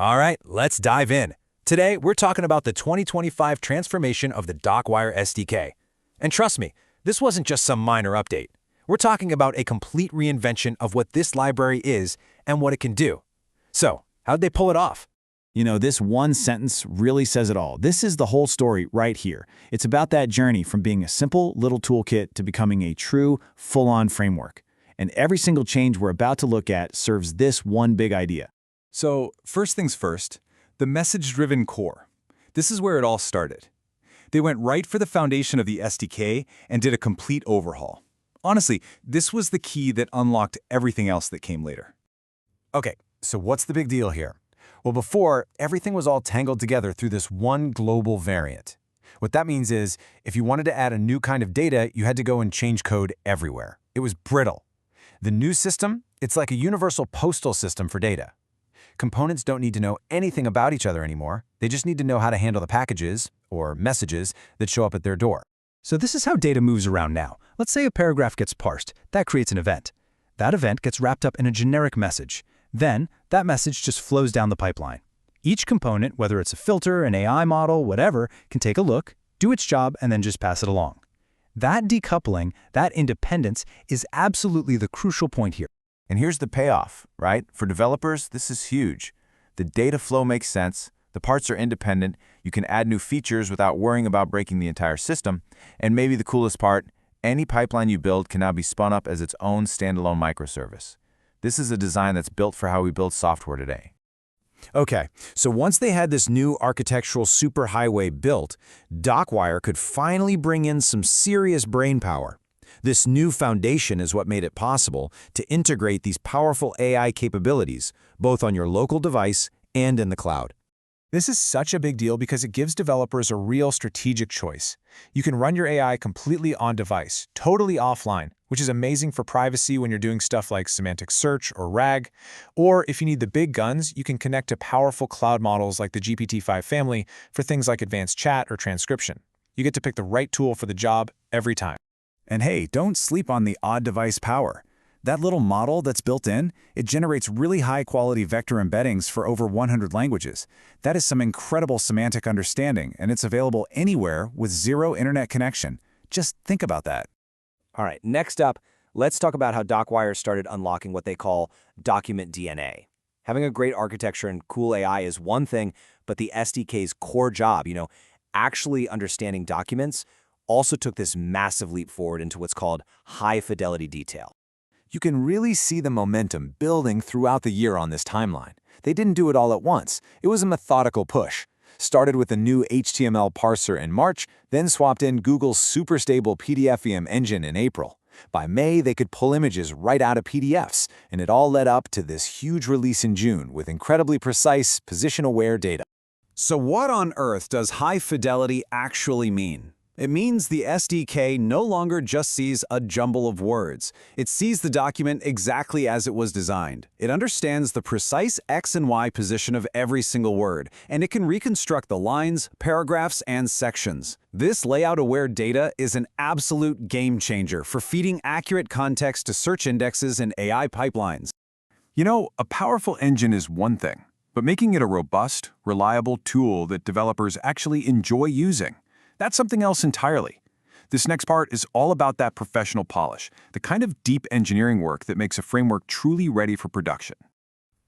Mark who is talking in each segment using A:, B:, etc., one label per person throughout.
A: All right, let's dive in. Today, we're talking about the 2025 transformation of the DocWire SDK. And trust me, this wasn't just some minor update. We're talking about a complete reinvention of what this library is and what it can do. So, how'd they pull it off?
B: You know, this one sentence really says it all. This is the whole story right here. It's about that journey from being a simple little toolkit to becoming a true, full-on framework. And every single change we're about to look at serves this one big idea.
C: So, first things first, the message-driven core. This is where it all started. They went right for the foundation of the SDK and did a complete overhaul. Honestly, this was the key that unlocked everything else that came later.
A: Okay, so what's the big deal here? Well, before, everything was all tangled together through this one global variant. What that means is, if you wanted to add a new kind of data, you had to go and change code everywhere. It was brittle. The new system, it's like a universal postal system for data. Components don't need to know anything about each other anymore. They just need to know how to handle the packages, or messages, that show up at their door. So this is how data moves around now. Let's say a paragraph gets parsed. That creates an event. That event gets wrapped up in a generic message. Then, that message just flows down the pipeline. Each component, whether it's a filter, an AI model, whatever, can take a look, do its job, and then just pass it along. That decoupling, that independence, is absolutely the crucial point here.
D: And here's the payoff, right? For developers, this is huge. The data flow makes sense, the parts are independent, you can add new features without worrying about breaking the entire system, and maybe the coolest part, any pipeline you build can now be spun up as its own standalone microservice. This is a design that's built for how we build software today.
A: Okay, so once they had this new architectural superhighway built, DocWire could finally bring in some serious brainpower. This new foundation is what made it possible to integrate these powerful AI capabilities, both on your local device and in the cloud.
E: This is such a big deal because it gives developers a real strategic choice. You can run your AI completely on-device, totally offline, which is amazing for privacy when you're doing stuff like semantic search or RAG. Or if you need the big guns, you can connect to powerful cloud models like the GPT-5 family for things like advanced chat or transcription. You get to pick the right tool for the job every time.
B: And hey, don't sleep on the odd device power. That little model that's built in, it generates really high-quality vector embeddings for over 100 languages. That is some incredible semantic understanding, and it's available anywhere with zero internet connection. Just think about that.
F: All right, next up, let's talk about how DocWire started unlocking what they call document DNA. Having a great architecture and cool AI is one thing, but the SDK's core job, actually understanding documents, also took this massive leap forward into what's called high-fidelity detail.
A: You can really see the momentum building throughout the year on this timeline. They didn't do it all at once. It was a methodical push. Started with a new HTML parser in March, then swapped in Google's super stable PDFium engine in April. By May, they could pull images right out of PDFs, and it all led up to this huge release in June with incredibly precise, position-aware data.
G: So what on earth does high fidelity actually mean? It means the SDK no longer just sees a jumble of words. It sees the document exactly as it was designed. It understands the precise X and Y position of every single word, and it can reconstruct the lines, paragraphs, and sections. This layout-aware data is an absolute game changer for feeding accurate context to search indexes and AI pipelines.
C: You know, a powerful engine is one thing, but making it a robust, reliable tool that developers actually enjoy using, that's something else entirely. This next part is all about that professional polish, the kind of deep engineering work that makes a framework truly ready for production.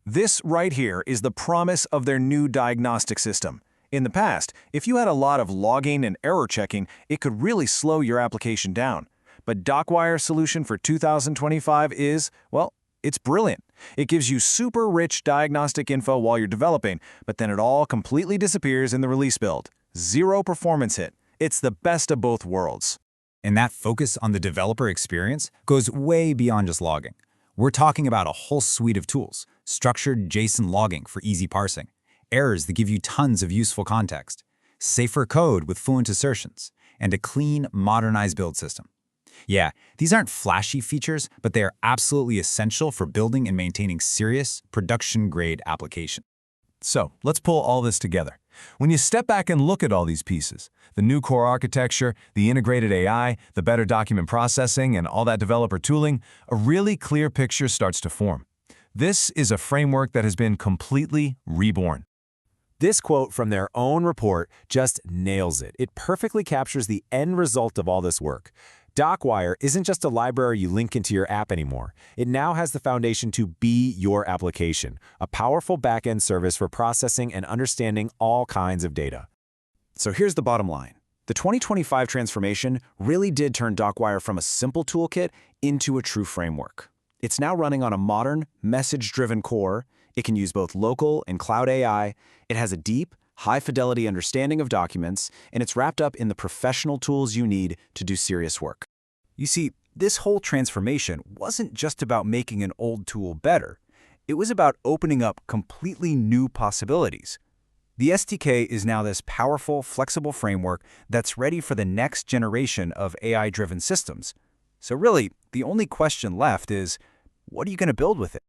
G: This right here is the promise of their new diagnostic system. In the past, if you had a lot of logging and error checking, it could really slow your application down. But DocWire's solution for 2025 is, well, it's brilliant. It gives you super rich diagnostic info while you're developing, but then it all completely disappears in the release build. Zero performance hit. It's the best of both worlds.
H: And that focus on the developer experience goes way beyond just logging. We're talking about a whole suite of tools, structured JSON logging for easy parsing, errors that give you tons of useful context, safer code with fluent assertions, and a clean, modernized build system. Yeah, these aren't flashy features, but they are absolutely essential for building and maintaining serious, production-grade applications.
C: So, let's pull all this together. When you step back and look at all these pieces, the new core architecture, the integrated AI, the better document processing, and all that developer tooling, a really clear picture starts to form. This is a framework that has been completely reborn.
A: This quote from their own report just nails it. It perfectly captures the end result of all this work. DocWire isn't just a library you link into your app anymore. It now has the foundation to be your application, a powerful backend service for processing and understanding all kinds of data.
G: So here's the bottom line. The 2025 transformation really did turn DocWire from a simple toolkit into a true framework. It's now running on a modern, message-driven core. It can use both local and cloud AI. It has a deep, high-fidelity understanding of documents, and it's wrapped up in the professional tools you need to do serious work.
B: You see, this whole transformation wasn't just about making an old tool better. It was about opening up completely new possibilities. The SDK is now this powerful, flexible framework that's ready for the next generation of AI-driven systems. So really, the only question left is, what are you going to build with it?